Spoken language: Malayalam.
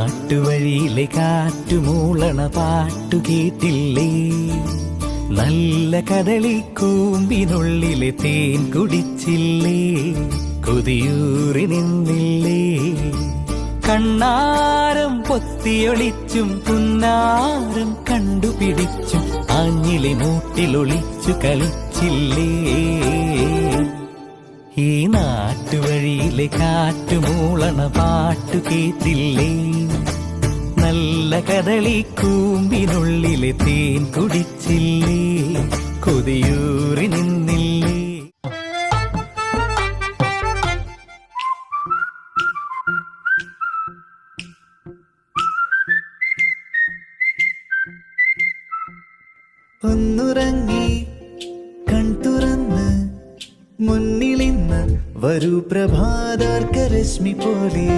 നാട്ടുവഴിയിലെ കാറ്റുമൂളണ പാട്ടു കേട്ടില്ലേ? നല്ല കദളിക്കൂമ്പിനുള്ളിലെ തേൻ കുടിച്ചില്ലേ? കൊതിയൂറി നിന്നില്ലേ? കണ്ണാരം പൊത്തിയൊളിച്ചും പുന്നാരം കണ്ടുപിടിച്ചും ആഞ്ഞിലെ മൂട്ടിലൊളിച്ചു കളിച്ചില്ലേ? ഈ നാട്ടുവഴിയിലെ കാറ്റുമൂളണ പാട്ടു കേട്ടില്ലേ? നല്ല കദളിക്കൂമ്പിനുള്ളിലെ തേൻ കുടിച്ചില്ലേ? കൊതിയൂറി നിന്നില്ലേ? ഒന്നുറങ്ങി കൺതുറന്ന് മുന്നിലിന്ന് വരൂ പ്രഭാതാർക്കരശ്മി പോലെ.